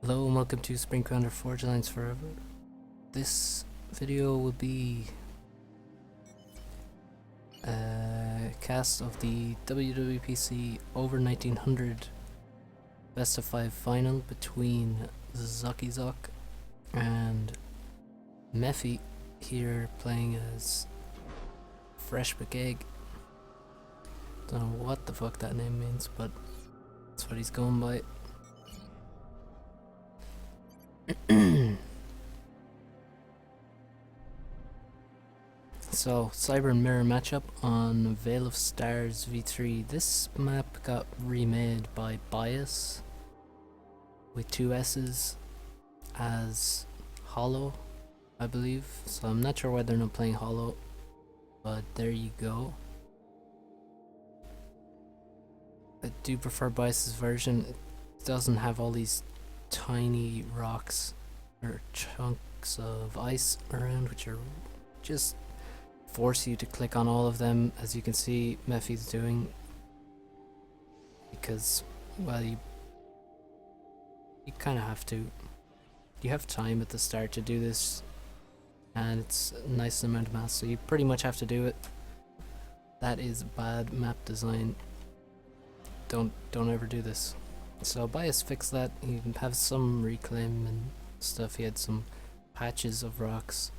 Hello and welcome to Spring Commander Forge Alliance Forever. This video will be a cast of the WWPC over 1900 best of 5 final between Zock and Mephi, here playing as Fresh McEgg. Don't know what the fuck that name means, but that's what he's going by. So, Cyber and Mirror matchup on Veil of Stars V3. This map got remade by Bias with 2 S's as Hollow, I believe. So I'm not sure why they're not playing Hollow, but there you go. I do prefer Bias's version. It doesn't have all these tiny rocks or chunks of ice around, which are just force you to click on all of them, as you can see Mephi's doing, because, well, you kind of have to. You have time at the start to do this, and it's a nice amount of mass, so you pretty much have to do it. That is bad map design. Don't ever do this. So Bias fixed that. He has some reclaim and stuff. He had some patches of rocks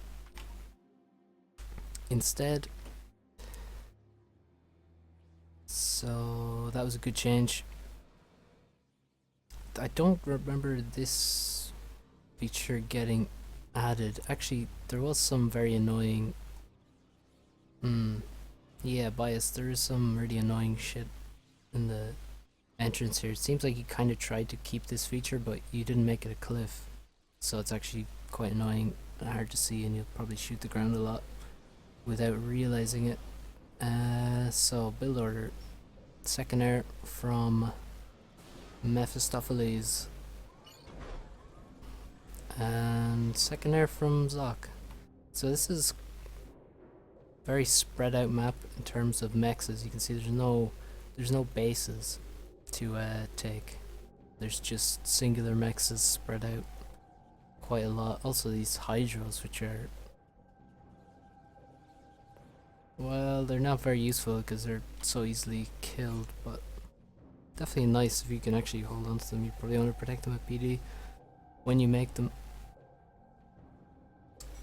instead, so that was a good change. I don't remember this feature getting added. Actually, there was some very annoying yeah, Bias, there is some really annoying shit in the entrance here. It seems like you kind of tried to keep this feature, but you didn't make it a cliff, so it's actually quite annoying and hard to see, and you'll probably shoot the ground a lot without realizing it. So build order: second air from Mephistopheles and second air from Zock. So this is very spread out map in terms of mechs. As you can see, there's no bases to take. There's just singular mechs spread out quite a lot. Also these hydros, which are, well, they're not very useful because they're so easily killed, but definitely nice if you can actually hold on to them. You probably want to protect them at PD when you make them.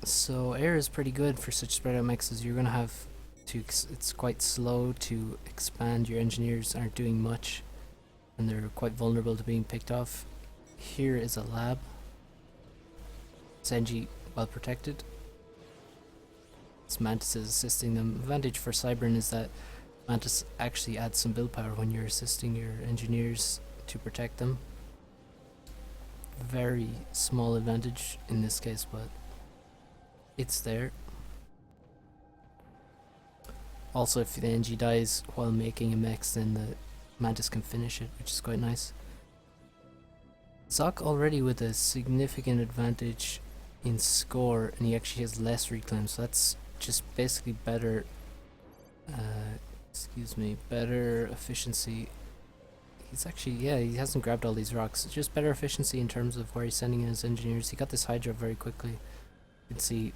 So air is pretty good for such spread out mechs. You're gonna have to, it's quite slow to expand. Your engineers aren't doing much and they're quite vulnerable to being picked off. Here is a lab. Zenji well protected. Mantis is assisting them. Advantage for Cybern is that Mantis actually adds some build power when you're assisting your engineers to protect them. Very small advantage in this case, but it's there. Also, if the NG dies while making a mech, then the Mantis can finish it, which is quite nice. Zock already with a significant advantage in score, and he actually has less reclaim, so that's just basically better better efficiency. He's actually, yeah, he hasn't grabbed all these rocks. It's just better efficiency in terms of where he's sending in his engineers. He got this Hydra very quickly. You can see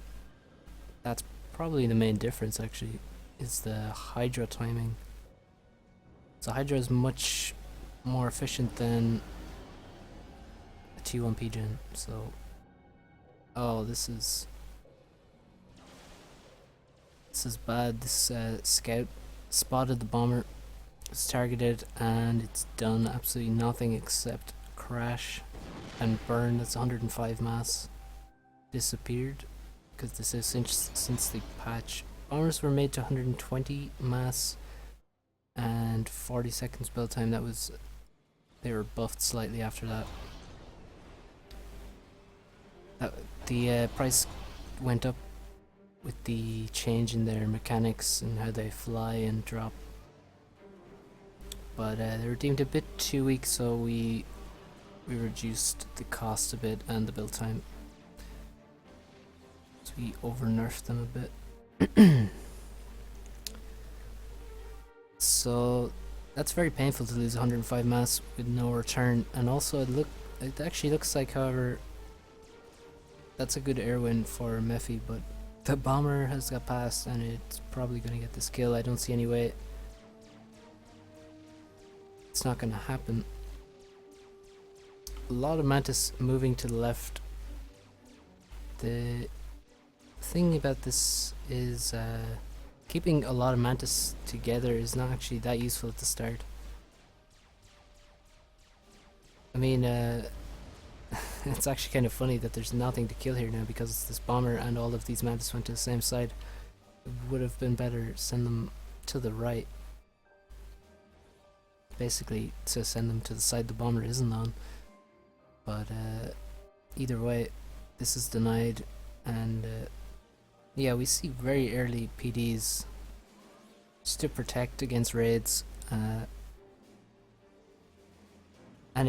that's probably the main difference, actually, is the Hydra timing. So Hydra is much more efficient than a T1P gen. So, oh, this is bad. This scout spotted the bomber, it's targeted, and it's done absolutely nothing except crash and burn. That's 105 mass. Disappeared because this is since the patch. Bombers were made to 120 mass and 40 seconds build time. That was, they were buffed slightly after that. The price went up with the change in their mechanics and how they fly and drop, but they were deemed a bit too weak, so we reduced the cost a bit and the build time, so we over nerfed them a bit. So that's very painful to lose 105 mass with no return, and also it It actually looks like, however, that's a good air win for Mephi, but the bomber has got past and it's probably going to get this kill. I don't see any way it's not going to happen. A lot of Mantis moving to the left. The thing about this is keeping a lot of Mantis together is not actually that useful at the start. I mean, it's actually kind of funny that there's nothing to kill here now because it's this bomber and all of these Mantis went to the same side. It would have been better send them to the right. Basically, to send them to the side the bomber isn't on. But either way, this is denied, and yeah, we see very early PDs just to protect against raids. And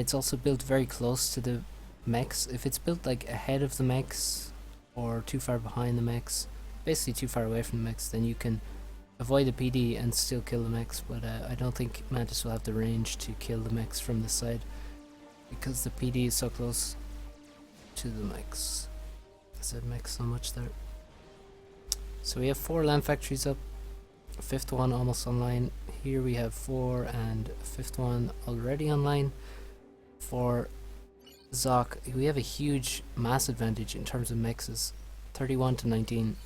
it's also built very close to the mechs. If it's built like ahead of the mechs or too far behind the mechs, basically too far away from the mechs, then you can avoid the PD and still kill the mechs. But I don't think Mantis will have the range to kill the mechs from this side because the PD is so close to the mechs. I said mechs so much there. So we have 4 land factories up, a 5th one almost online. Here we have 4 and a 5th one already online. For Zock, we have a huge mass advantage in terms of mexes, 31 to 19.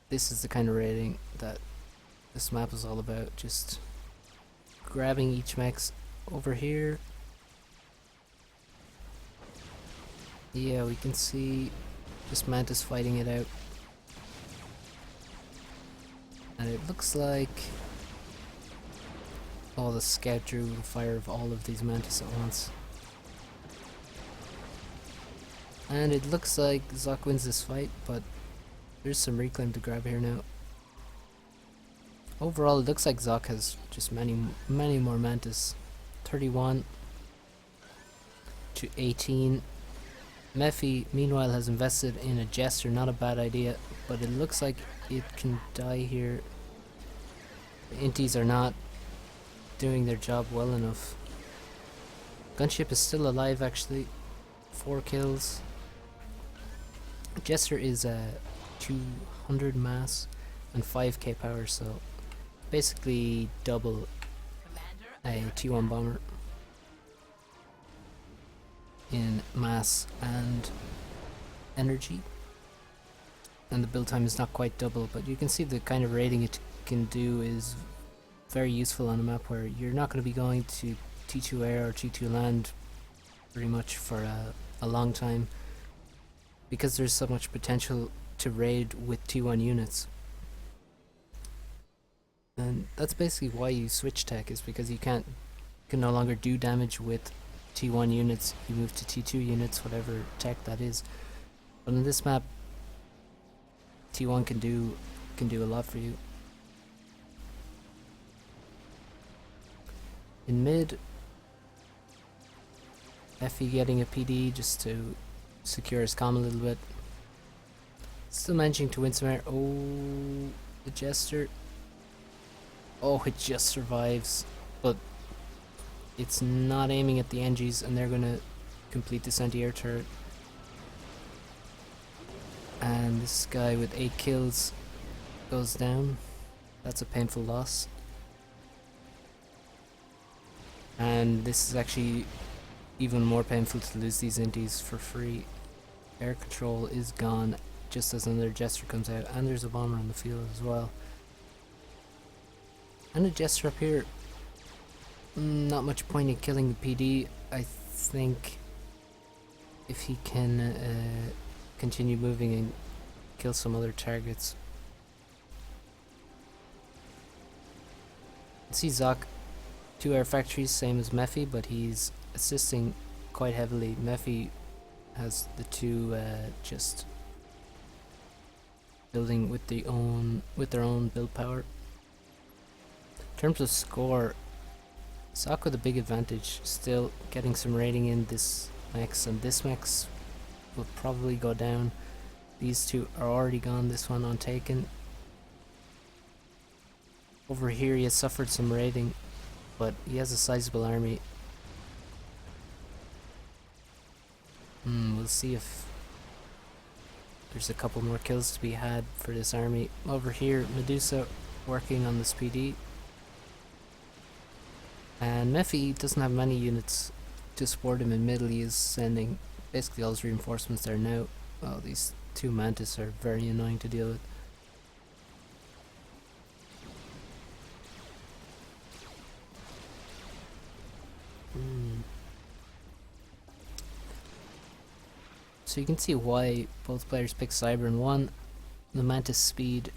This is the kind of raiding that this map is all about, just grabbing each mex. Over here, yeah, we can see just Mantis fighting it out, and it looks like the scout drew the fire of all of these Mantis at once. And it looks like Zock wins this fight, but there's some reclaim to grab here now. Overall, it looks like Zock has just many more Mantis. 31 to 18. Mephi, meanwhile, has invested in a Jester, not a bad idea, but it looks like it can die here. The Inties are not doing their job well enough. Gunship is still alive actually, 4 kills. Jester is 200 mass and 5k power, so basically double a T1 bomber in mass and energy, and the build time is not quite double, but you can see the kind of raiding it can do is very useful on a map where you're not going to be going to T2 air or T2 land pretty much for a long time, because there's so much potential to raid with T1 units. And that's basically why you switch tech, is because you can no longer do damage with T1 units. You move to T2 units, whatever tech that is. But in this map, T1 can do a lot for you. In mid, Effie getting a PD just to secure his comm a little bit. Still managing to win some air. Oh, the Jester. Oh, it just survives, but it's not aiming at the NGs, and they're gonna complete this anti-air turret. And this guy with 8 kills goes down. That's a painful loss. And this is actually even more painful to lose these Inties for free. Air control is gone just as another Jester comes out, and there's a bomber on the field as well. And a Jester up here. Not much point in killing the PD. I think if he can continue moving and kill some other targets. See Zock, 2 air factories, same as Mephi, but he's assisting quite heavily. Mephi has the 2 just building with their own build power. In terms of score, Zock with a big advantage, still getting some rating in this max, and this max will probably go down. These 2 are already gone, this one untaken. Over here he has suffered some raiding, but he has a sizable army. We'll see if there's a couple more kills to be had for this army. Over here, Medusa working on this PD. And mephi doesn't have many units to support him in middle. He is sending basically all his reinforcements there now. Oh, these two mantis are very annoying to deal with. So you can see why both players pick Cyber. And one, the mantis speed,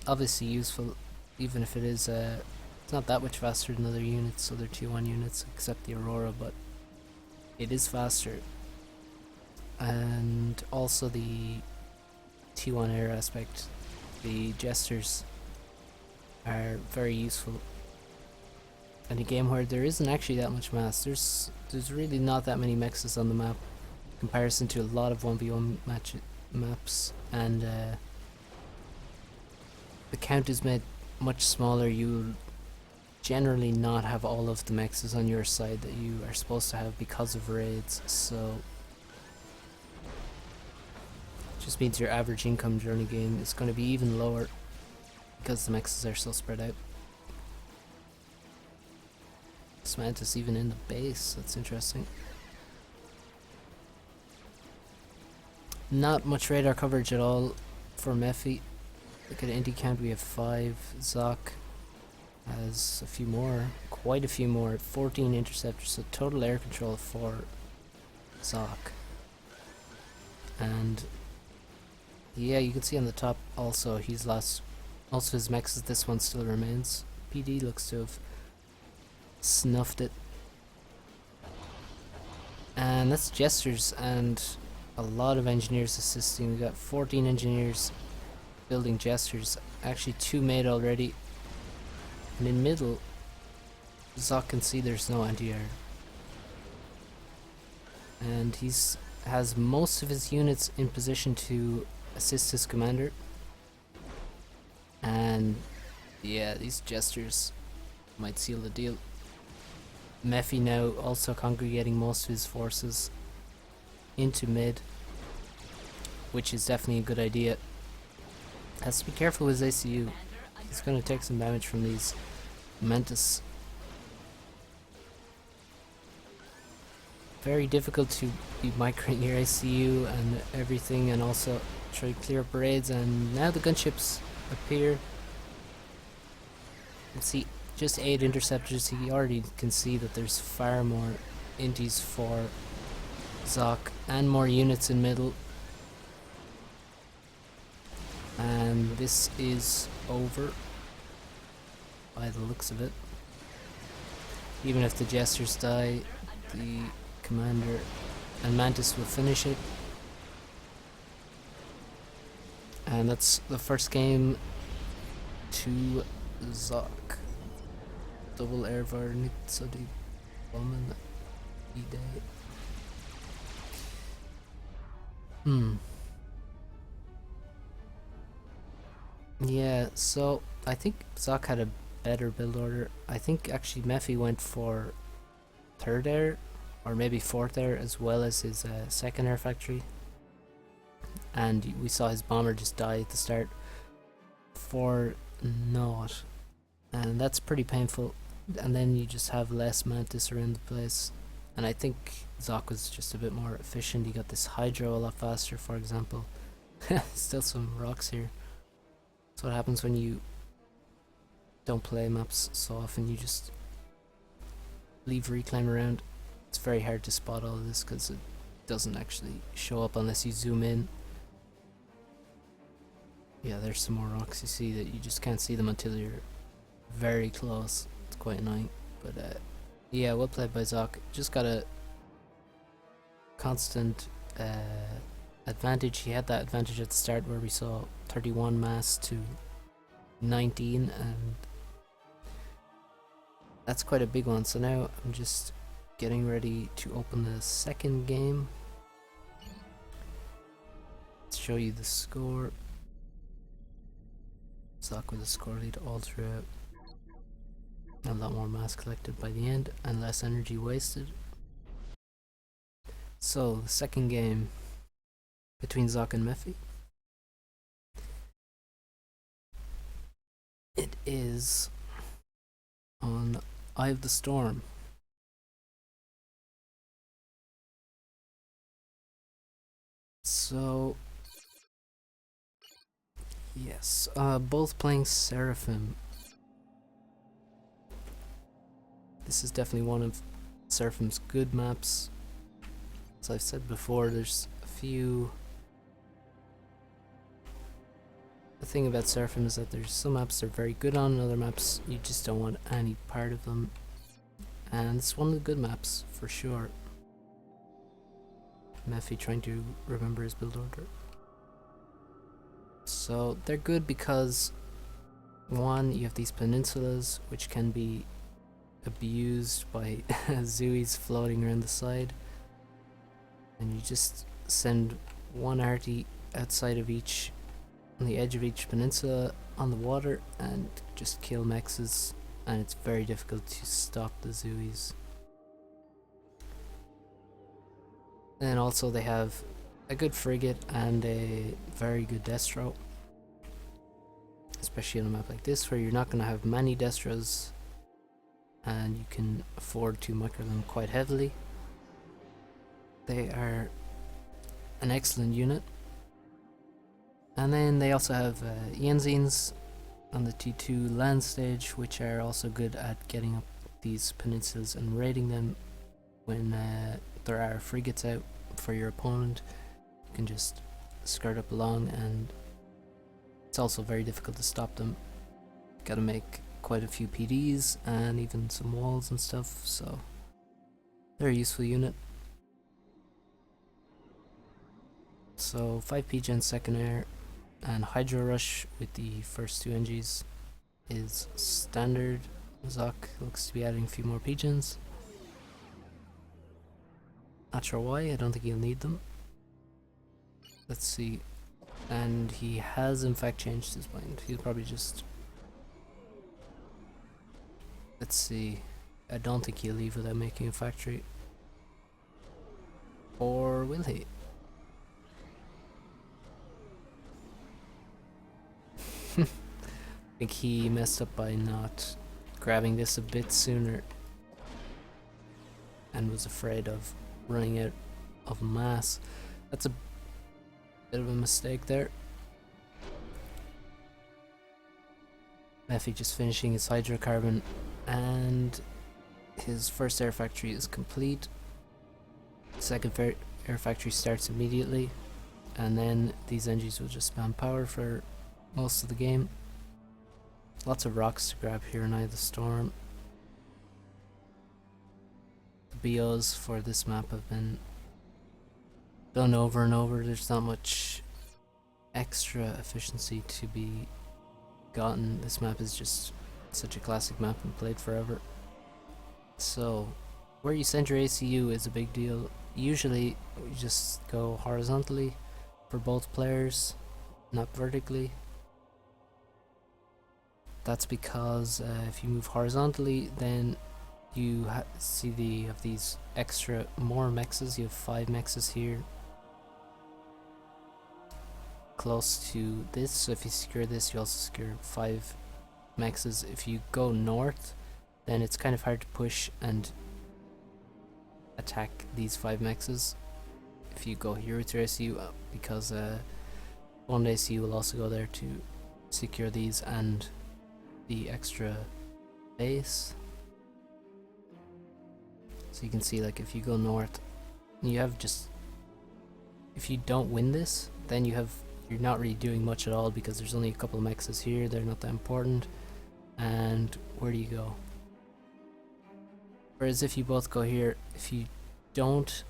obviously useful, even if it is it's not that much faster than other units, other T1 units, except the Aurora, but it is faster. And also the T1 air aspect, the jesters are very useful. In a game where there isn't actually that much mass, there's really not that many mexes on the map in comparison to a lot of 1v1 maps, and the count is made much smaller. You'll generally not have all of the mexes on your side that you are supposed to have because of raids, so it just means your average income during a game is going to be even lower because the mexes are so spread out. Mantis even in the base, that's interesting. Not much radar coverage at all for mephi. Look at Indy count, we have 5. Zock has a few more, quite a few more, 14 interceptors, so total air control for Zock. And yeah, you can see on the top also he's lost also his mexes. This one still remains. PD looks to have snuffed it. And that's jesters and a lot of engineers assisting. We got 14 engineers building jesters, actually 2 made already. And in middle, Zock can see there's no anti-air, and he's has most of his units in position to assist his commander. And yeah, these jesters might seal the deal. Mephi now also congregating most of his forces into mid, which is definitely a good idea. Has to be careful with his ACU. He's going to take some damage from these mantis. Very difficult to be microing your ACU and everything, and also try to clear up raids. And now the gunships appear. You can see just 8 interceptors. He already can see that there's far more inties for Zock and more units in middle. And this is over by the looks of it. Even if the jesters die, the commander and mantis will finish it. And that's the first game to Zock. Double airvar niet zo die bommen idee. Yeah, so I think Zock had a better build order. I think actually mephi went for 3rd air or maybe 4th air as well as his 2nd air factory, and we saw his bomber just die at the start for naught, and that's pretty painful. And then you just have less mantis around the place, and I think Zock was just a bit more efficient. He got this hydro a lot faster, for example. Still some rocks here. That's what happens when you don't play maps so often. You just leave reclaim around. It's very hard to spot all of this because it doesn't actually show up unless you zoom in. Yeah, there's some more rocks. You see that you just can't see them until you're very close. It's quite annoying, but yeah, well played by Zock. Just got a constant advantage. He had that advantage at the start where we saw 31 mass to 19, and that's quite a big one. So now I'm just getting ready to open the second game. Let's show you the score. Zock with a score lead all throughout. A lot more mass collected by the end and less energy wasted. So, the second game between Zock and Mephi. It is on Eye of the Storm. So, yes, both playing Seraphim. This is definitely one of Seraphim's good maps. As I've said before, there's a few. The thing about Seraphim is that there's some maps they're very good on, and other maps you just don't want any part of them. And it's one of the good maps, for sure. Mephi trying to remember his build order. So they're good because, one, you have these peninsulas which can be abused by Zooies floating around the side, and you just send one arty outside of each, on the edge of each peninsula on the water, and just kill mexes, and it's very difficult to stop the Zooies. And also they have a good frigate and a very good destro, especially on a map like this where you're not going to have many destros and you can afford to micro them quite heavily. They are an excellent unit. And then they also have Yenzines on the T2 land stage, which are also good at getting up these peninsulas and raiding them when there are frigates out for your opponent. You can just skirt up along, and it's also very difficult to stop them. Gotta make quite a few PDs and even some walls and stuff, so they're a useful unit. So 5 P-Gen second air and Hydro Rush with the first 2 NGs is standard. Zock looks to be adding a few more P-Gens. Not sure why, I don't think he'll need them. Let's see. And he has in fact changed his mind. He'll probably just... Let's see. I don't think he'll leave without making a factory. Or will he? I think he messed up by not grabbing this a bit sooner and was afraid of running out of mass. That's a bit of a mistake there. Mephi just finishing his hydrocarbon, and his first air factory is complete. Second air factory starts immediately, and then these engines will just spam power for most of the game. Lots of rocks to grab here in Eye of the Storm. The BOs for this map have been done over and over. There's not much extra efficiency to be gotten. This map is just such a classic map and played forever. So where you send your ACU is a big deal. Usually you just go horizontally for both players, not vertically. That's because if you move horizontally, then you see of these extra more mexes. You have 5 mexes here close to this, so if you secure this you also secure 5 mexes. If you go north, then it's kind of hard to push and attack these 5 mexes. If you go here with your ACU, because one ACU will also go there to secure these and the extra base. So you can see, like, if you go north, you have just, if you don't win this, then you're not really doing much at all, because there's only a couple of mexes here, they're not that important. And where do you go? Whereas if you both go here, if you don't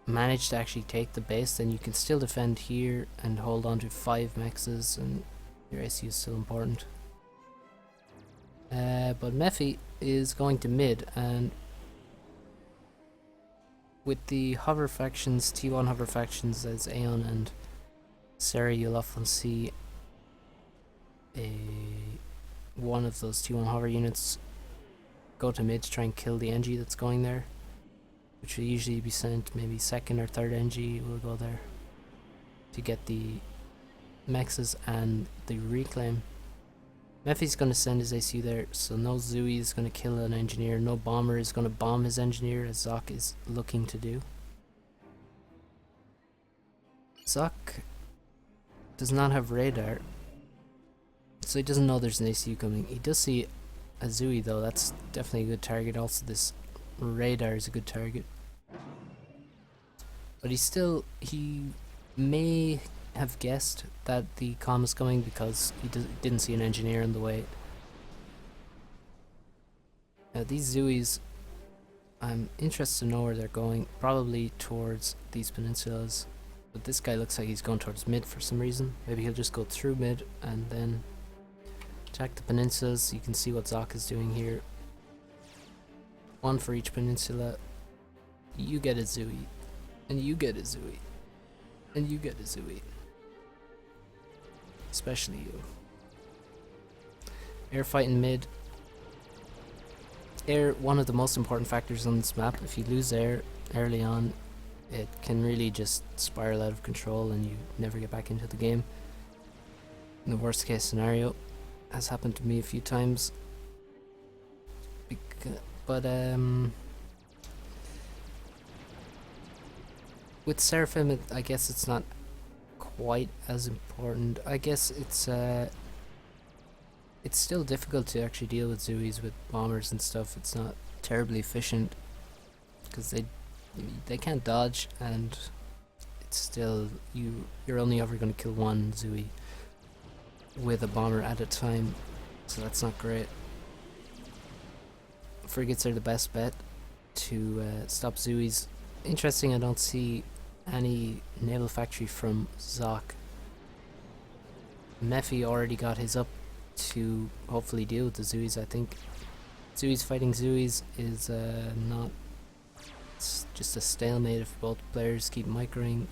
manage to actually take the base, then you can still defend here and hold on to 5 mexes, and your AC is still important. But Mephi is going to mid, and with the hover factions, T1 hover factions as Aeon and Seri, you'll often see one of those T1 hover units go to mid to try and kill the NG that's going there. which will usually be sent maybe second or third NG will go there to get the mexes and the reclaim. Mephi's going to send his ACU there, so no Zooey is going to kill an engineer, no bomber is going to bomb his engineer, as Zock is looking to do. Zock does not have radar, so he doesn't know there's an ACU coming. He does see a Zooey though, that's definitely a good target. Also this radar is a good target. But he may have guessed that the comm is coming because he didn't see an engineer on the way. Now these Zooies, I'm interested to know where they're going, probably towards these peninsulas, but this guy looks like he's going towards mid for some reason. Maybe he'll just go through mid and then attack the peninsulas. You can see what Zock is doing here. One for each peninsula. You get a Zooey, and you get a Zooey, and you get a Zooey. Especially you. Air fighting mid. Air, one of the most important factors on this map. If you lose air early on, it can really just spiral out of control and you never get back into the game. In the worst case scenario, has happened to me a few times. But with Seraphim, I guess it's not quite as important. I guess it's still difficult to actually deal with Zooies with bombers and stuff. It's not terribly efficient because they can't dodge, and it's still you're only ever going to kill one Zooey with a bomber at a time, so that's not great. Frigates are the best bet to stop Zooies. Interesting, I don't see any naval factory from Zock. Mephi already got his up to hopefully deal with the Zooies. I think Zooies fighting Zooies is not, it's just a stalemate if both players keep microing.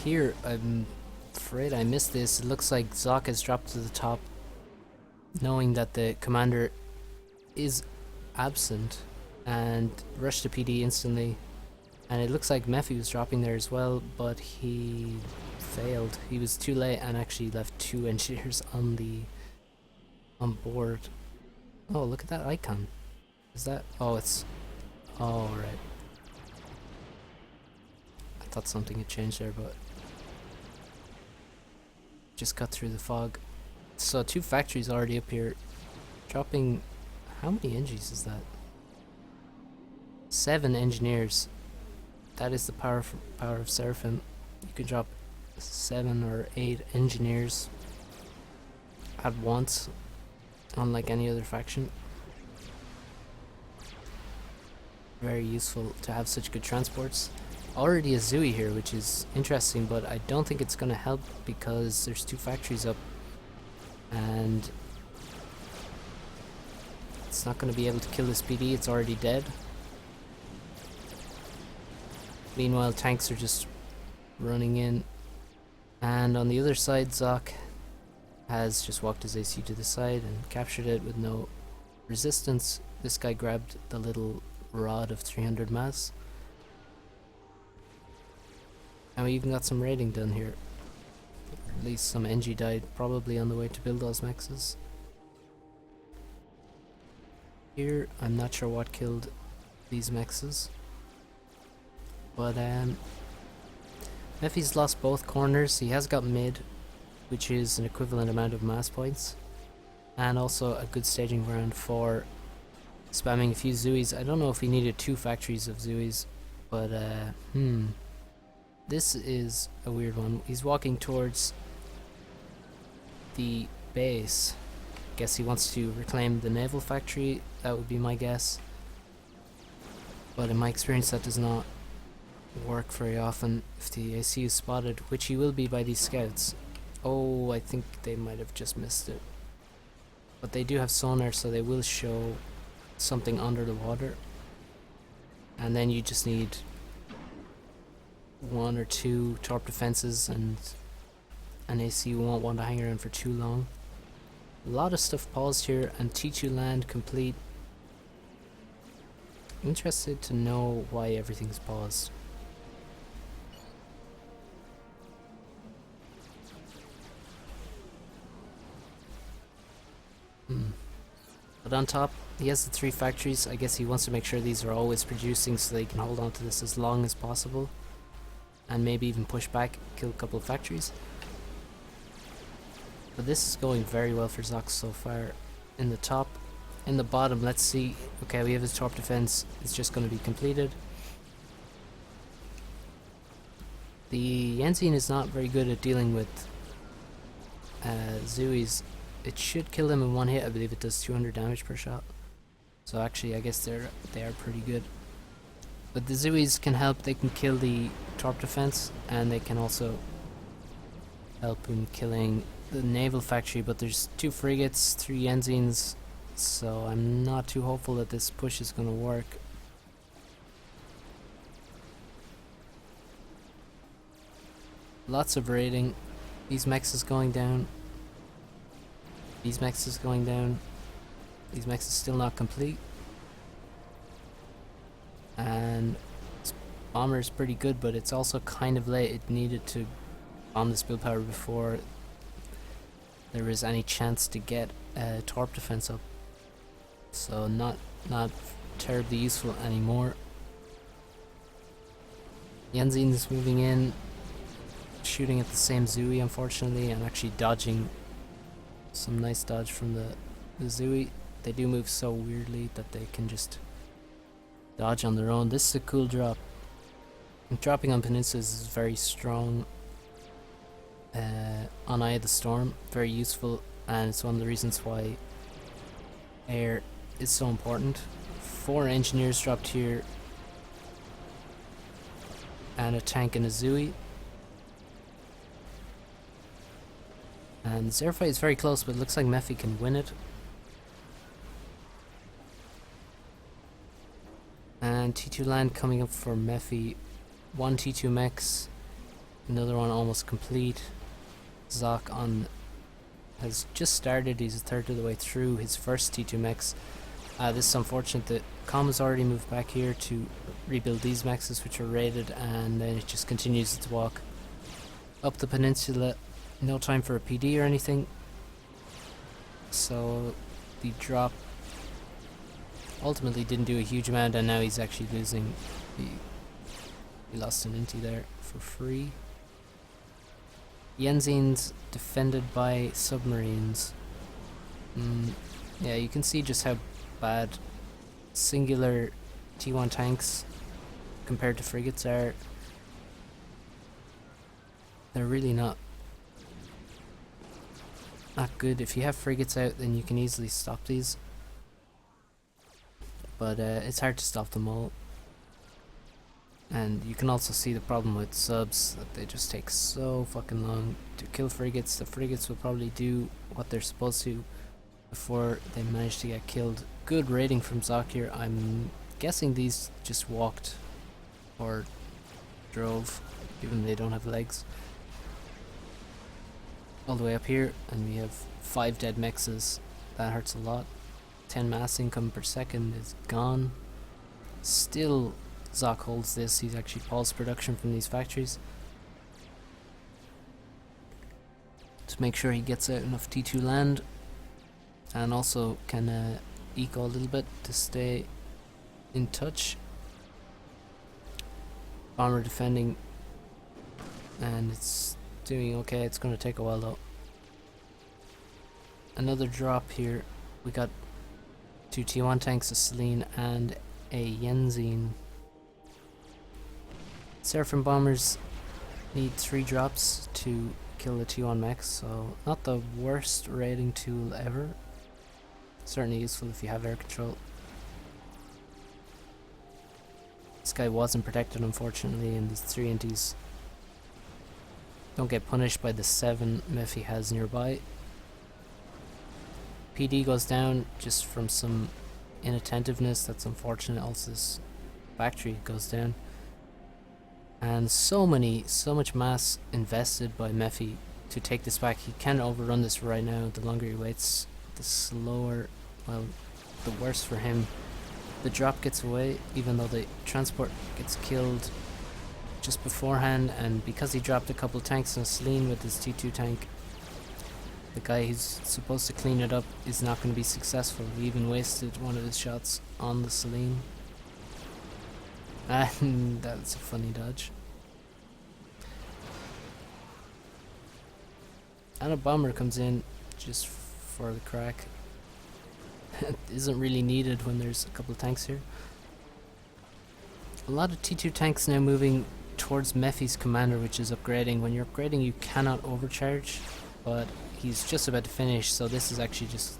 Here, I'm afraid I missed this. It looks like Zock has dropped to the top, knowing that the commander is absent, and rushed to PD instantly. And it looks like Mephi was dropping there as well, but he failed. He was too late and actually left two engineers on board. Oh, look at that icon. Is that? Oh, it's. Oh, right. I thought something had changed there, but just cut through the fog. So 2 factories already up here, dropping. How many NGs is that? 7 engineers. That is the power of Seraphim. You can drop 7 or 8 engineers at once, unlike any other faction. Very useful to have such good transports. Already a Zooey here, which is interesting, but I don't think it's going to help because there's 2 factories up, and it's not going to be able to kill this PD. It's already dead. Meanwhile, tanks are just running in, and on the other side, Zock has just walked his AC to the side and captured it with no resistance. This guy grabbed the little rod of 300 mass, and we even got some raiding done here. At least some NG died, probably on the way to build those mexes. Here, I'm not sure what killed these mexes, but Mephi's lost both corners. He has got mid, which is an equivalent amount of mass points, and also a good staging ground for spamming a few Zooies. I don't know if he needed 2 factories of Zooies, but this is a weird one. He's walking towards the base. Guess he wants to reclaim the naval factory. That would be my guess, but in my experience that does not work very often if the AC is spotted, which he will be by these scouts. Oh, I think they might have just missed it, but they do have sonar, so they will show something under the water, and then you just need 1 or 2 torp defenses, and an AC won't want to hang around for too long. A lot of stuff paused here, and T2 land complete. Interested to know why everything's paused. But on top, he has the 3 factories. I guess he wants to make sure these are always producing so they can hold on to this as long as possible. And maybe even push back, kill a couple of factories. But this is going very well for zock so far. In the top, in the bottom, let's see. Okay, we have his torp defense. It's just going to be completed. The Yenzin is not very good at dealing with Zuis. It should kill them in one hit. I believe it does 200 damage per shot. So actually, I guess they are pretty good. But the Zuis can help. They can kill the torp defense, and they can also help in killing the naval factory. But there's 2 frigates, 3 Yenzins, so I'm not too hopeful that this push is going to work. Lots of raiding. These mechs is going down. These mechs is going down. These mechs is still not complete. And this bomber is pretty good, but it's also kind of late. It needed to bomb this build power before there was any chance to get a torp defense up. So not terribly useful anymore. Yenzin is moving in, shooting at the same Zui unfortunately, and actually dodging. Some nice dodge from the Zui. They do move so weirdly that they can just dodge on their own. This is a cool drop. And dropping on peninsulas is very strong. On Eye of the Storm, very useful, and it's one of the reasons why air is so important. 4 engineers dropped here, and a tank and a Zui. And this airfight is very close, but it looks like mephi can win it. And T2 land coming up for mephi. 1 T2 mechs, another one almost complete. Zock has just started. He's a third of the way through his first T2 mechs. This is unfortunate that Com has already moved back here to rebuild these mechs, which are raided, and then it just continues its walk up the peninsula. No time for a PD or anything. So the drop ultimately didn't do a huge amount, and now he's actually losing. He lost an inti there for free. Yenzin's defended by submarines. Yeah, you can see just how bad singular T1 tanks compared to frigates are. They're really not good. If you have frigates out, then you can easily stop these, but it's hard to stop them all. And you can also see the problem with subs, that they just take so fucking long to kill frigates. The frigates will probably do what they're supposed to before they manage to get killed. Good raiding from zock here. I'm guessing these just walked or drove, given they don't have legs. All the way up here, and we have 5 dead mexes. That hurts a lot. 10 mass income per second is gone. Still, zock holds this. He's actually paused production from these factories to make sure he gets out enough T2 land, and also can eco a little bit to stay in touch. Bomber defending, and it's doing okay. It's going to take a while though. Another drop here. We got 2 T1 tanks, a Selene and a Yenzin. Seraphim bombers need 3 drops to kill the T1 mechs, so not the worst raiding tool ever. Certainly useful if you have air control. This guy wasn't protected unfortunately, and these 3 inties don't get punished by the 7 mephi has nearby. PD goes down just from some inattentiveness. That's unfortunate. Also this factory goes down. And so much mass invested by mephi to take this back. He can overrun this right now. The longer he waits, the slower, well, the worse for him. The drop gets away, even though the transport gets killed just beforehand, and because he dropped a couple tanks on a Celine with his T2 tank, the guy who's supposed to clean it up is not going to be successful. He even wasted one of his shots on the Celine. And that's a funny dodge. And a bomber comes in just for the crack. It isn't really needed when there's a couple of tanks here. A lot of T2 tanks now moving towards Mephi's commander, which is upgrading. When you're upgrading, you cannot overcharge, but he's just about to finish, so this is actually just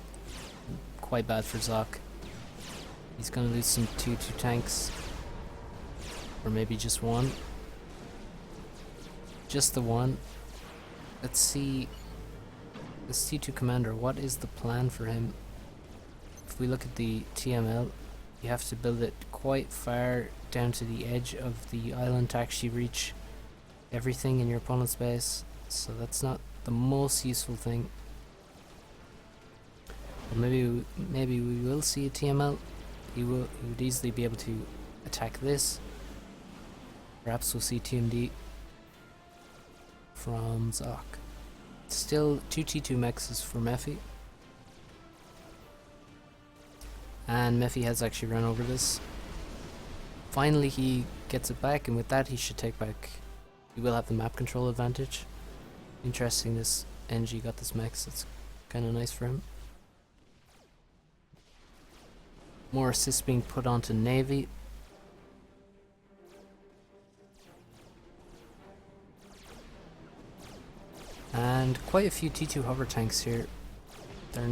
quite bad for Zock. He's gonna lose some T2 tanks, or maybe just one. Just the one. Let's see. This T2 commander, what is the plan for him? If we look at the TML, you have to build it quite far down to the edge of the island to actually reach everything in your opponent's base, so that's not the most useful thing. But maybe we will see a TML. He would easily be able to attack this. Perhaps we'll see TMD from Zock. Still 2 T2 mexes for mephi. And mephi has actually run over this. Finally he gets it back, and with that he should take back. He will have the map control advantage. Interesting, this NG got this mex. That's kind of nice for him. More assists being put onto Navy. And quite a few T2 hover tanks here. They're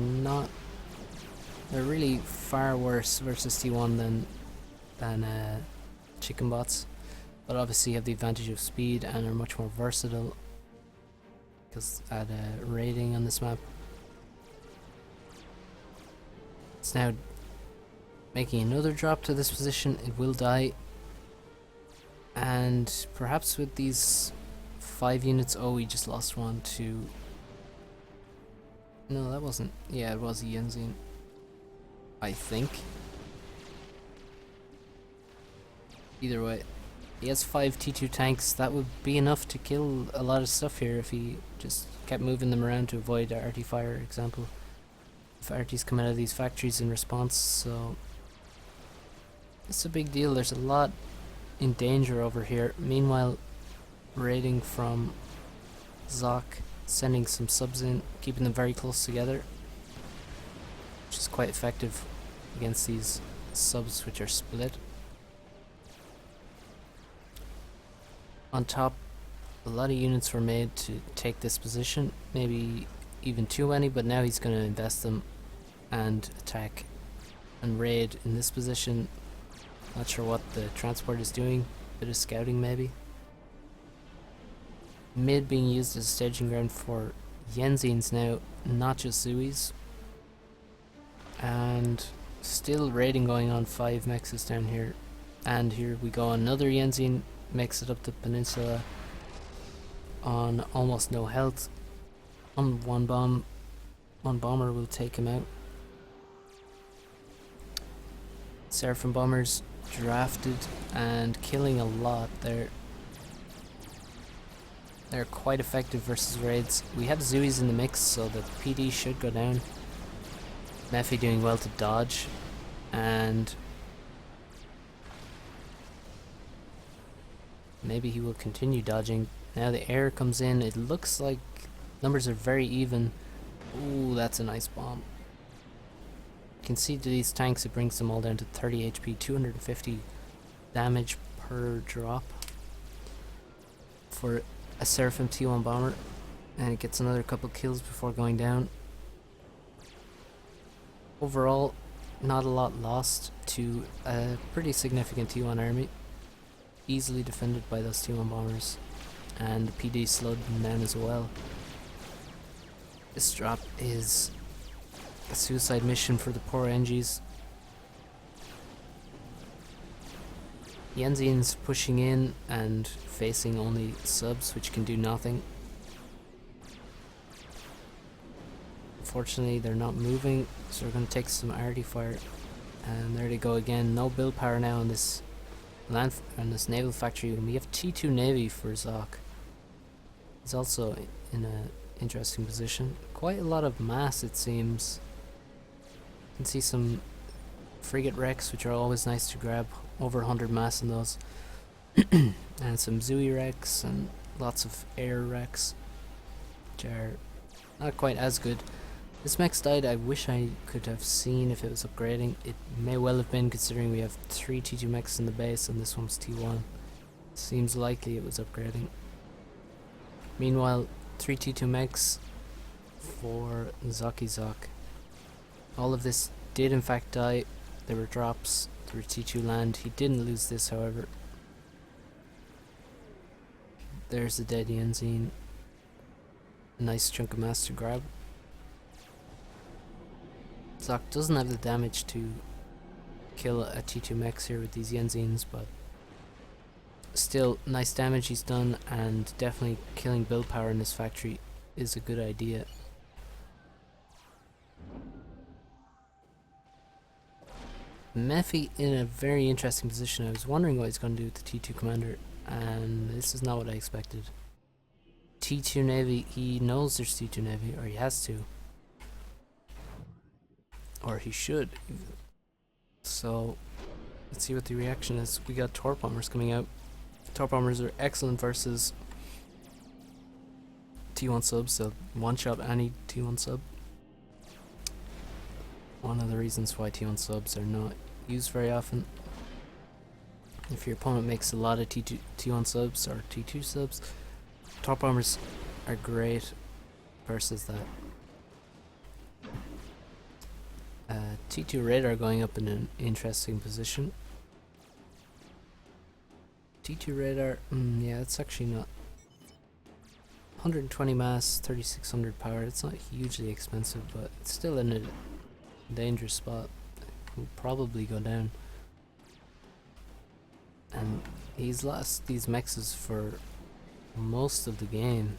really far worse versus T1 than chicken bots, but obviously have the advantage of speed and are much more versatile because at raiding on this map. It's now making another drop to this position. It will die, and perhaps with these 5 units, oh, we just lost one to, no, that wasn't, yeah, it was a Yenzin, I think. Either way, he has 5 T2 tanks. That would be enough to kill a lot of stuff here if he just kept moving them around to avoid arty fire, example. If arties come out of these factories in response, so it's a big deal. There's a lot in danger over here. Meanwhile, raiding from Zock, sending some subs in, keeping them very close together, which is quite effective against these subs which are split. On top, a lot of units were made to take this position, maybe even too many, but now he's going to invest them and attack and raid in this position. Not sure what the transport is doing, bit of scouting maybe. Mid being used as a staging ground for Yenzins now, not just Zuis. And still raiding going on, 5 mexes down here. And here we go, another Yenzin makes it up the peninsula on almost no health. On one bomber will take him out. Seraphim bombers drafted and killing a lot there. They're quite effective versus raids. We have Zuis in the mix, so the PD should go down. mephi doing well to dodge, and maybe he will continue dodging. Now the air comes in. It looks like numbers are very even. Ooh, that's a nice bomb. You can see to these tanks it brings them all down to 30 HP, 250 damage per drop for a Seraphim T1 bomber, and it gets another couple kills before going down. Overall, not a lot lost to a pretty significant T1 army, easily defended by those T1 bombers, and the PD slowed them down as well. This drop is a suicide mission for the poor NGs. Yenzin's pushing in and facing only subs which can do nothing. Unfortunately, they're not moving, so we're going to take some arty fire. And there they go again. No build power now on this this naval factory. And we have T2 Navy for Zock. He's also in a interesting position. Quite a lot of mass, it seems. You can see some frigate wrecks, which are always nice to grab. Over 100 mass in those. And some Zooey wrecks and lots of air wrecks, which are not quite as good. This mech's died. I wish I could have seen if it was upgrading. It may well have been, considering we have 3 T2 mechs in the base and this one's T1. Seems likely it was upgrading. Meanwhile, 3 T2 mechs for Zock. All of this did in fact die. There were drops. There were T2 land. He didn't lose this, however. There's the dead Yenzine. A nice chunk of mass to grab. Zock doesn't have the damage to kill a T2 mechs here with these Yenzines, but still, nice damage he's done, and definitely killing build power in this factory is a good idea. Mephi in a very interesting position. I was wondering what he's going to do with the T2 commander, and this is not what I expected. T2 Navy, he knows there's T2 Navy, or he has to. Or he should. So, let's see what the reaction is. We got torp bombers coming out. Torp bombers are excellent versus T1 subs, so one-shot any T1 sub. One of the reasons why T1 subs are not used very often. If your opponent makes a lot of T1 subs or T2 subs, torp bombers are great versus that. T2 radar going up in an interesting position. T2 radar, yeah, it's actually not 120 mass, 3600 power. It's not hugely expensive, but it's still in a dangerous spot. Will probably go down. And he's lost these mexes for most of the game.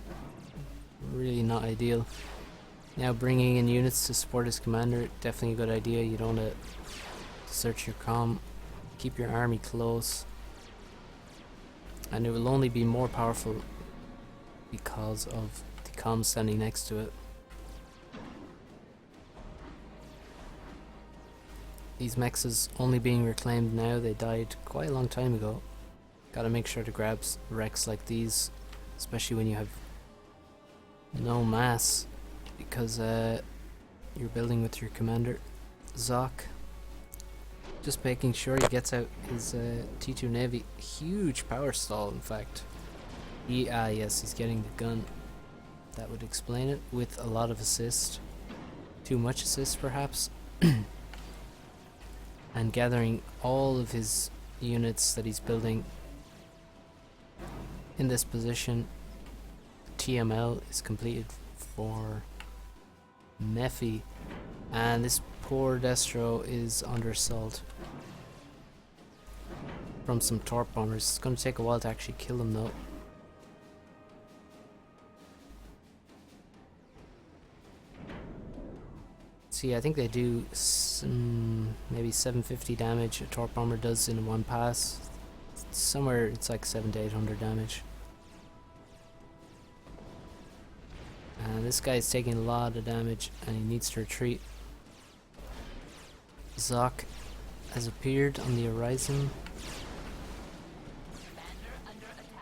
Really not ideal. Now bringing in units to support his commander, definitely a good idea. You don't want to search your comm. Keep your army close. And it will only be more powerful because of the comm standing next to it. These mexes only being reclaimed now. They died quite a long time ago. Gotta make sure to grab wrecks like these, especially when you have no mass, because you're building with your commander. Zock, just making sure he gets out his T2 Navy. Huge power stall, in fact. Yes, he's getting the gun. That would explain it, with a lot of assist. Too much assist, perhaps. And gathering all of his units that he's building in this position. TML is completed for mephi, and this poor Destro is under assault from some torp bombers. It's going to take a while to actually kill them though. See, I think they do maybe 750 damage a torp bomber does in one pass. Somewhere it's like 700 to 800 damage. And this guy's taking a lot of damage and he needs to retreat. Zock has appeared on the horizon.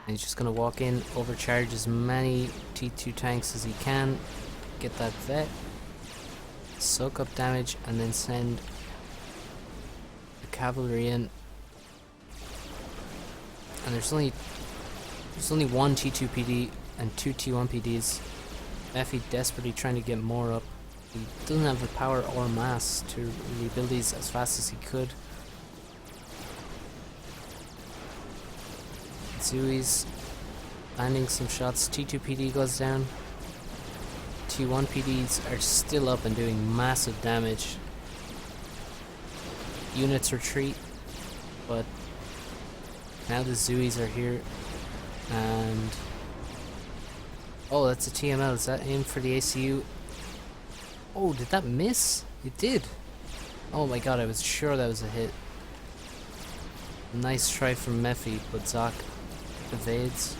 And he's just gonna walk in, overcharge as many T2 tanks as he can, get that vet, soak up damage, and then send the cavalry in. And there's only one T2 PD and 2 T1 PDs. mephi desperately trying to get more up. He doesn't have the power or mass to rebuild these as fast as he could. Zooey's landing some shots. T2 PD goes down. T1 PDs are still up and doing massive damage. Units retreat, but now the Zooeys are here, and oh, that's a TML. Is that aimed for the ACU? Oh, did that miss? It did. Oh my god, I was sure that was a hit. Nice try from Mephi, but Zock evades.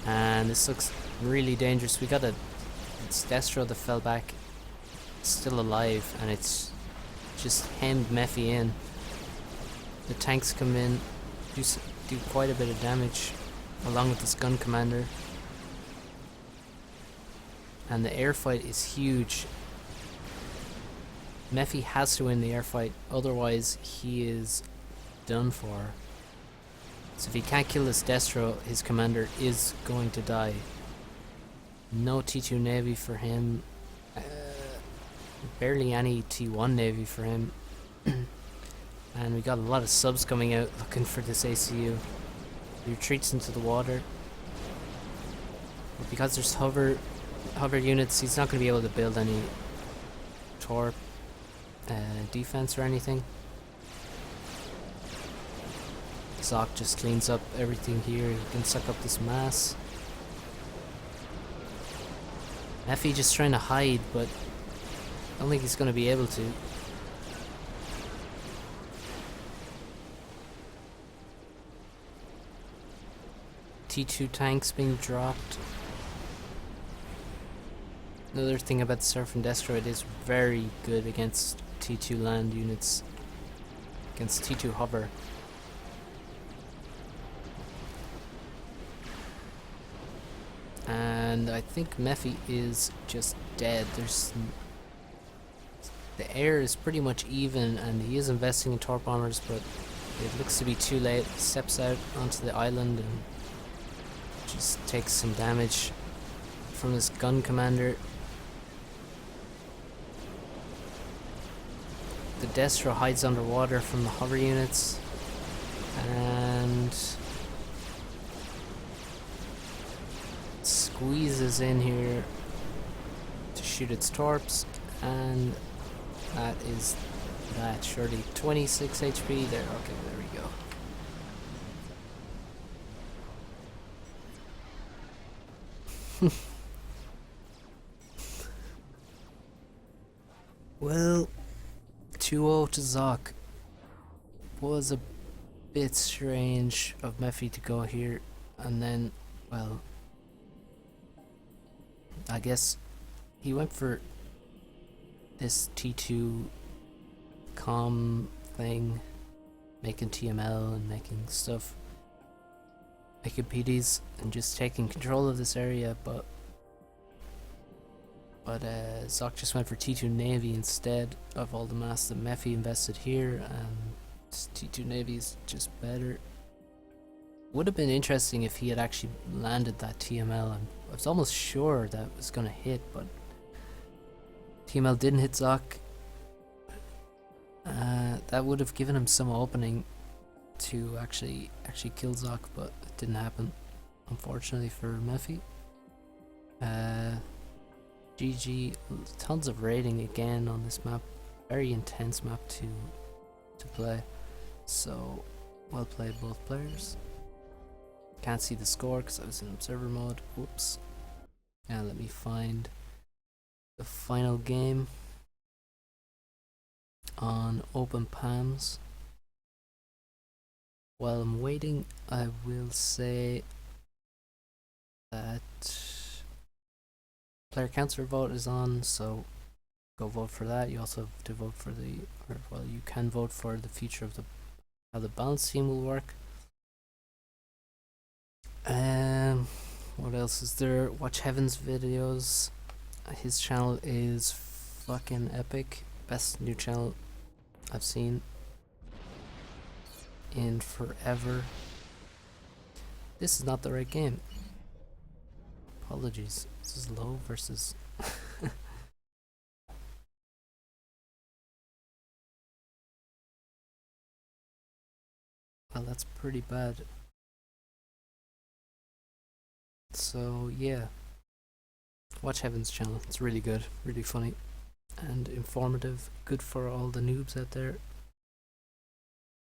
And this looks really dangerous. We got it's Destro that fell back, still alive, and it's just hemmed Mephi in. The tanks come in, do quite a bit of damage, along with this gun commander. And the air fight is huge. Mephi has to win the air fight, otherwise he is done for. So if he can't kill this Destro, his commander is going to die. No T2 Navy for him. Barely any T1 Navy for him. And we got a lot of subs coming out looking for this ACU. He retreats into the water. But because there's hover units, he's not going to be able to build any torp defense or anything. Zock just cleans up everything here. He can suck up this mass. Mephi just trying to hide, but I don't think he's going to be able to. T2 tanks being dropped. Another thing about the Surf and Destro, it is very good against T2 land units, against T2 hover. And I think Mephi is just dead. The air is pretty much even, and he is investing in torp bombers, but it looks to be too late. He steps out onto the island and just takes some damage from his gun commander. The Destro hides underwater from the hover units, and squeezes in here to shoot its torps, and that is that. Surely 26 HP there. Okay, there we go. Well, 2-0 to Zock. Was a bit strange of Mephi to go here, and then, well, I guess he went for this T2 comm thing, making TML and making stuff, making PDs and just taking control of this area, but Zock just went for T2 Navy instead of all the mass that Mephi invested here, and T2 Navy is just better. Would have been interesting if he had actually landed that TML. I was almost sure that was gonna hit, but TML didn't hit Zock. That would have given him some opening to actually kill Zock, but it didn't happen, unfortunately for Mephi. GG, tons of raiding again on this map. Very intense map to play. So, well played both players. Can't see the score because I was in observer mode. Whoops. Now let me find the final game on Open Palms. While I'm waiting, I will say that player counselor vote is on, so go vote for that. You also have to vote for you can vote for the future of how the balance team will work. What else is there? Watch Heaven's videos. His channel is fucking epic. Best new channel I've seen in forever. This is not the right game. Apologies. This is low versus well, that's pretty bad. So yeah, watch Heaven's channel. It's really good, really funny and informative, good for all the noobs out there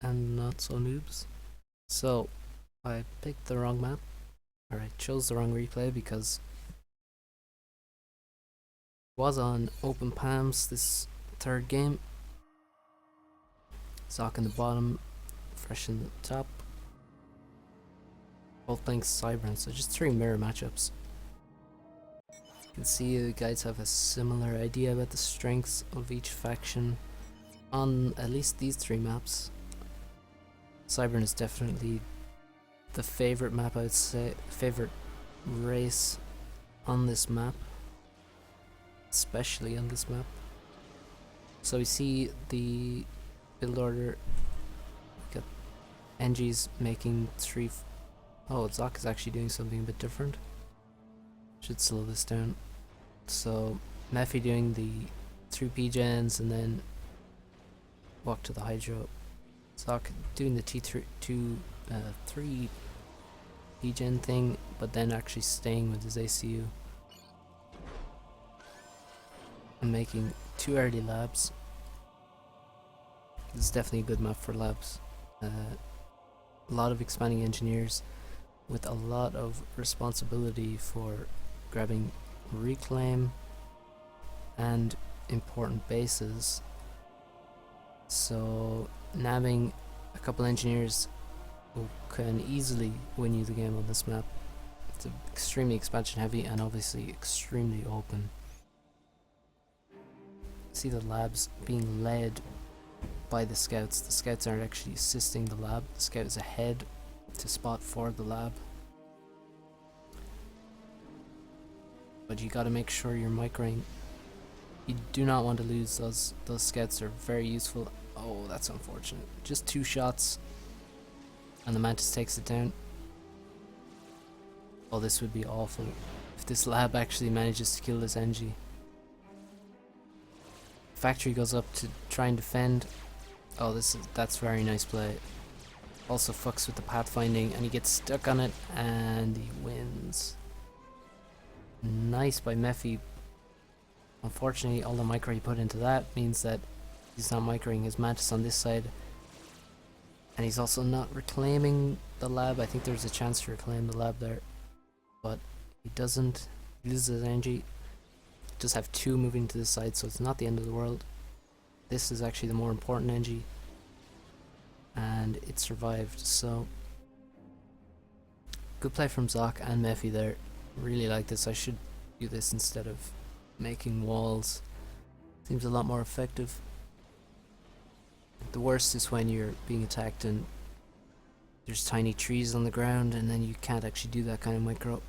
and not so noobs. So I picked the wrong map, or I chose the wrong replay because Was on open palms this third game. Zock in the bottom, fresh in the top. Both playing Cybran, so just 3 mirror matchups. You can see you guys have a similar idea about the strengths of each faction on at least these 3 maps. Cybran is definitely the favorite map, I would say, favorite race on this map, especially on this map. So we see the build order. We got NG's making 3. Oh, Zock is actually doing something a bit different. Should slow this down. So mephi doing the 3 P-gens and then walk to the Hydro. Zock doing the three P-gen thing, but then actually staying with his ACU. And making 2 early labs. This is definitely a good map for labs. A lot of expanding engineers with a lot of responsibility for grabbing reclaim and important bases. So nabbing a couple engineers who can easily win you the game on this map. It's extremely expansion heavy and obviously extremely open. See the labs being led by the scouts. The scouts aren't actually assisting the lab. The scout is ahead to spot for the lab. But you gotta make sure you're microing. You do not want to lose those. Those scouts are very useful. Oh, that's unfortunate. Just 2 shots and the Mantis takes it down. Oh, this would be awful if this lab actually manages to kill this NG. Factory goes up to try and defend. Oh, that's very nice play. Also fucks with the pathfinding and he gets stuck on it and he wins. Nice by mephi. Unfortunately, all the micro he put into that means that he's not microing his Mantis on this side. And he's also not reclaiming the lab. I think there's a chance to reclaim the lab there. But he doesn't. He loses his energy. Just have 2 moving to this side, so it's not the end of the world. This is actually the more important NG. And it survived, so good play from Zock and mephi there. Really like this. I should do this instead of making walls. Seems a lot more effective. The worst is when you're being attacked and there's tiny trees on the ground and then you can't actually do that kind of micro.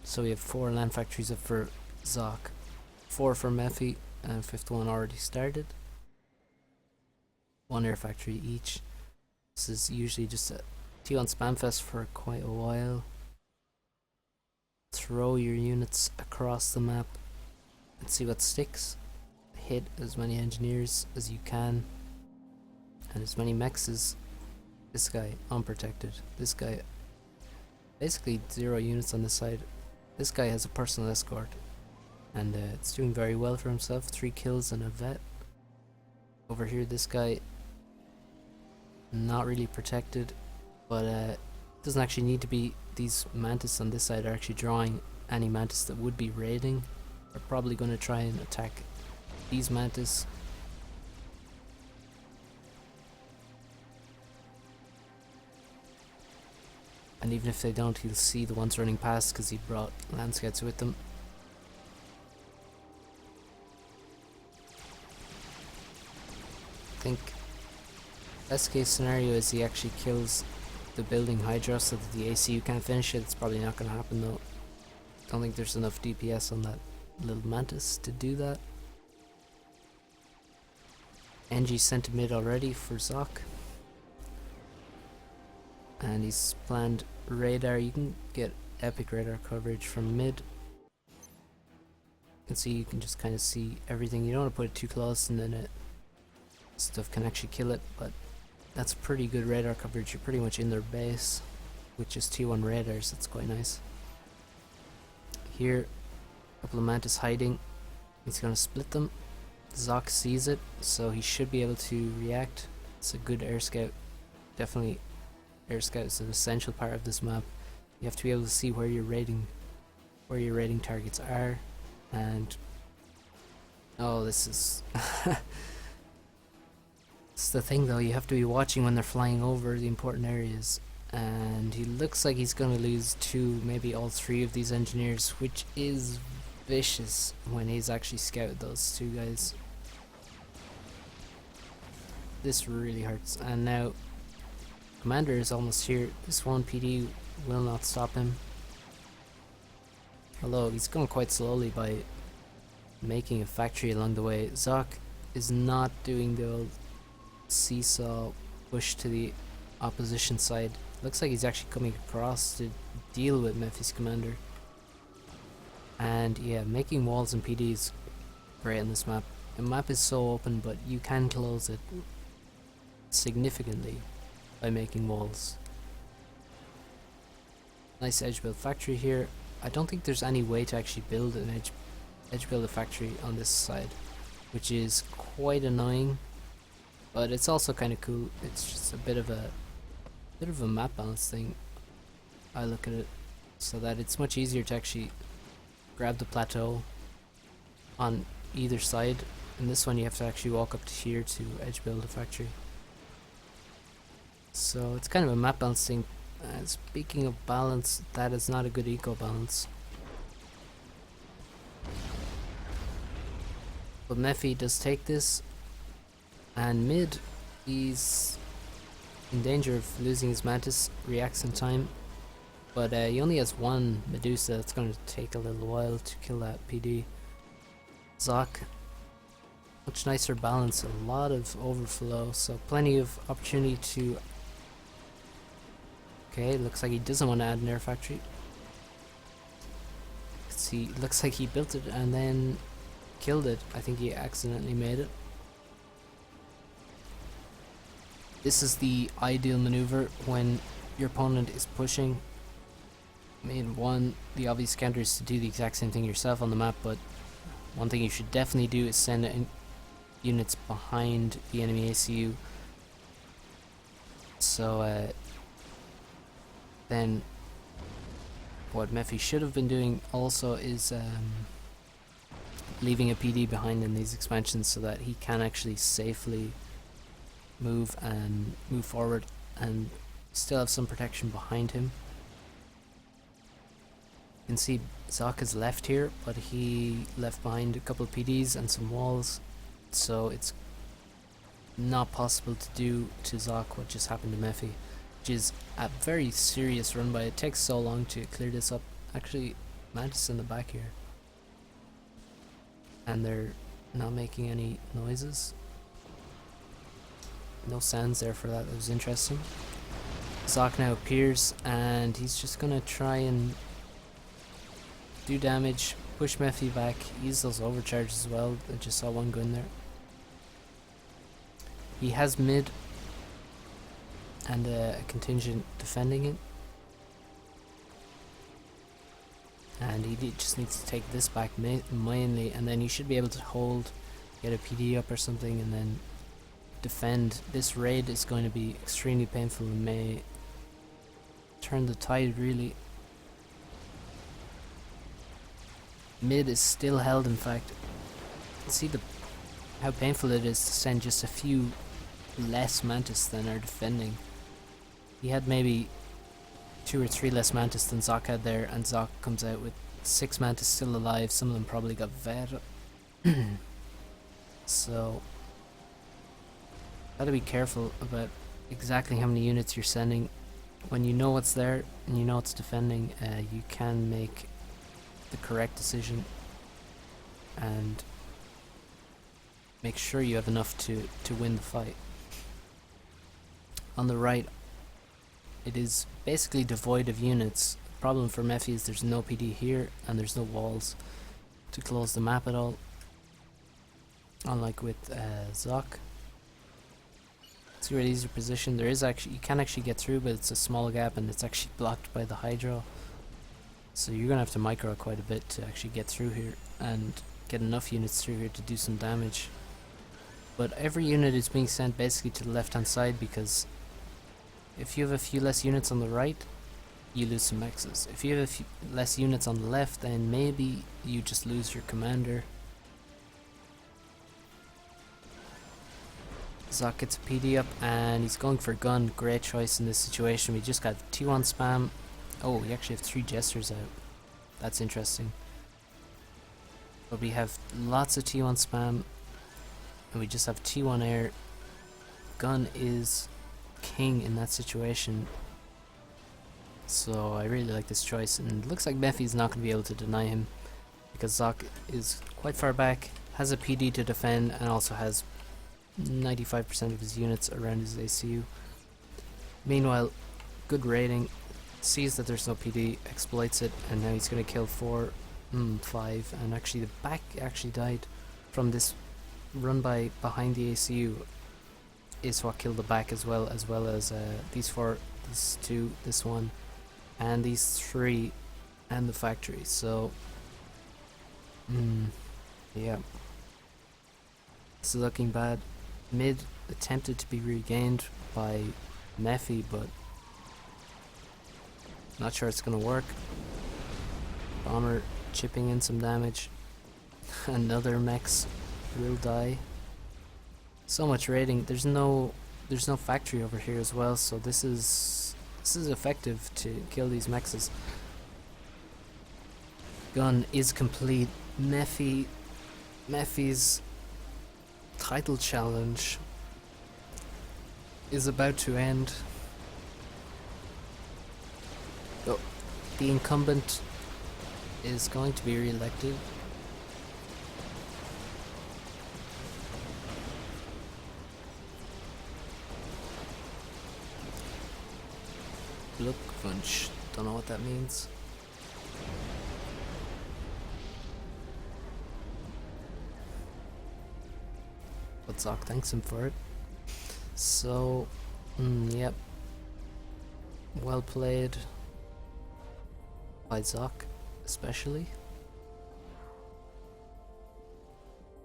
So we have 4 land factories up for Zock, 4 for mephi, and 5th one already started. 1 air factory each. This is usually just a T1 spamfest for quite a while. Throw your units across the map and see what sticks. Hit as many engineers as you can and as many mechs as this guy unprotected. This guy basically 0 units on this side. This guy has a personal escort and it's doing very well for himself. 3 kills and a vet. Over here this guy not really protected, but it doesn't actually need to be. These Mantis on this side are actually drawing any Mantis that would be raiding. They're probably going to try and attack these Mantis. And even if they don't, he'll see the ones running past because he brought land scouts with them. I think best case scenario is he actually kills the building Hydra so that the ACU can't finish it. It's probably not going to happen though. Don't think there's enough DPS on that little Mantis to do that. NG sent to mid already for Zock. And he's planned radar. You can get epic radar coverage from mid. You can see, you can just kind of see everything. You don't want to put it too close and then stuff can actually kill it, but that's pretty good radar coverage. You're pretty much in their base with just T1 radars. That's quite nice. Here, a couple of Mantis hiding. He's going to split them. Zock sees it, so he should be able to react. It's a good air scout. Definitely air scout is an essential part of this map. You have to be able to see where you're raiding where your raiding targets are, and oh, this is it's the thing though, you have to be watching when they're flying over the important areas, and he looks like he's going to lose 2, maybe all 3 of these engineers, which is vicious when he's actually scouted those 2 guys. This really hurts, and now commander is almost here. This one PD will not stop him, although he's going quite slowly by making a factory along the way. Zock is not doing the old seesaw push to the opposition side. Looks like he's actually coming across to deal with Mephi's commander. And yeah, making walls and PD is great on this map. The map is so open, but you can close it significantly by making walls. Nice edge build factory here. I don't think there's any way to actually build an edge build a factory on this side, which is quite annoying, but it's also kind of cool. It's just a bit of a map balance thing. I look at it so that it's much easier to actually grab the plateau on either side. In this one you have to actually walk up to here to edge build a factory. So it's kind of a map balance thing. Speaking of balance, that is not a good eco balance. But mephi does take this, and mid, he's in danger of losing his mantis, reacts in time, but he only has 1 Medusa. It's going to take a little while to kill that PD. Zock, much nicer balance, a lot of overflow, so plenty of opportunity to... Okay, looks like he doesn't want to add an air factory. See, looks like he built it and then killed it. I think he accidentally made it. This is the ideal maneuver when your opponent is pushing. I mean, the obvious counter is to do the exact same thing yourself on the map, but one thing you should definitely do is send in units behind the enemy ACU. So then what mephi should have been doing also is leaving a PD behind in these expansions so that he can actually safely move forward and still have some protection behind him. You can see Zock is left here, but he left behind a couple of PDs and some walls, so it's not possible to do to Zock what just happened to mephi, which is a very serious run by. It takes so long to clear this up. Actually, Mantis in the back here, and they're not making any noises. No sounds there for that. It was interesting. Zock now appears, and he's just gonna try and do damage, push mephi back, use those overcharges as well. I just saw one go in there. He has mid and a contingent defending it, and he just needs to take this back mainly, and then you should be able to hold, get a PD up or something, and then defend. This raid is going to be extremely painful and may turn the tide really. Mid is still held, in fact. You can see how painful it is to send just a few less mantis than are defending. He had maybe 2 or 3 less mantis than Zock had there, and Zock comes out with 6 mantis still alive. Some of them probably got vet. So gotta be careful about exactly how many units you're sending. When you know what's there and you know it's defending, you can make the correct decision and make sure you have enough to win the fight. On the right, it is basically devoid of units. The problem for mephi is there's no PD here and there's no walls to close the map at all, unlike with Zock. See where these are positioned. There is actually, you can actually get through, but it's a small gap and it's actually blocked by the hydro. So you're gonna have to micro quite a bit to actually get through here and get enough units through here to do some damage. But every unit is being sent basically to the left hand side, because if you have a few less units on the right, you lose some mexes. If you have a few less units on the left, then maybe you just lose your commander. Zock gets a PD up and he's going for a gun. Great choice in this situation. We just got T1 spam. Oh, we actually have 3 jesters out. That's interesting. But we have lots of T1 spam and we just have T1 air. Gun is king in that situation. So I really like this choice, and it looks like mephi's not going to be able to deny him because Zock is quite far back, has a PD to defend, and also has 95% of his units around his ACU. Meanwhile, good raiding, sees that there's no PD, exploits it, and now he's going to kill 5, and actually the back actually died from this run by behind the ACU is what killed the back as well as these 4, these 2, this one, and these 3, and the factory. So, yeah, this is looking bad. Mid attempted to be regained by mephi, but not sure it's gonna work. Bomber chipping in some damage. Another mechs will die. So much raiding. There's no factory over here as well, so this is effective to kill these mexes. Gun is complete. Mephi's title challenge is about to end. Oh, the incumbent is going to be re-elected. Glückwunsch, don't know what that means. But Zock thanks him for it. So, yep. Well played by Zock, especially.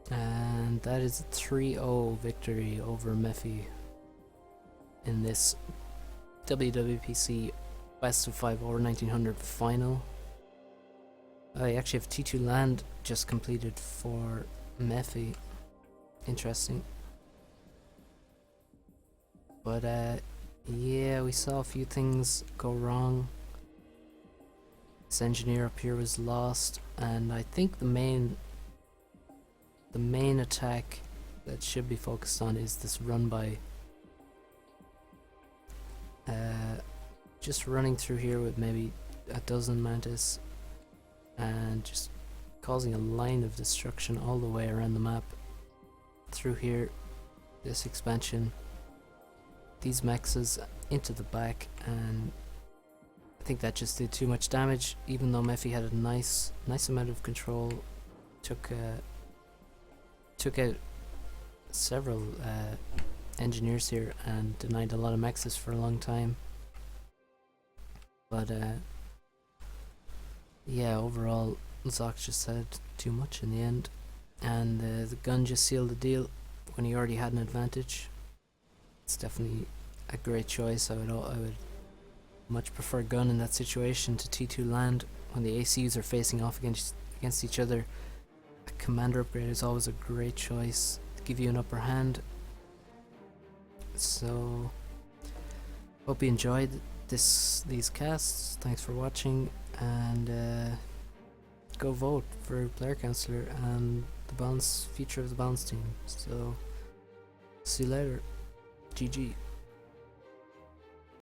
And that is a 3-0 victory over mephi in this WWPC Best of 5 over 1900 final. I actually have T2 land just completed for mephi. Interesting. But yeah, we saw a few things go wrong. This engineer up here was lost, and I think the main attack that should be focused on is this run by. Just running through here with maybe a dozen mantis and just causing a line of destruction all the way around the map. Through here, this expansion, these mexes into the back, and I think that just did too much damage. Even though mephi had a nice amount of control, took out several engineers here and denied a lot of mexes for a long time. But yeah, overall Zock just had too much in the end, and the gun just sealed the deal when he already had an advantage. It's definitely a great choice. I would much prefer gun in that situation to T2 land when the ACUs are facing off against each other. A commander upgrade is always a great choice to give you an upper hand. So hope you enjoyed these casts. Thanks for watching, and go vote for player counselor and the future of the balance team. So see you later. GG.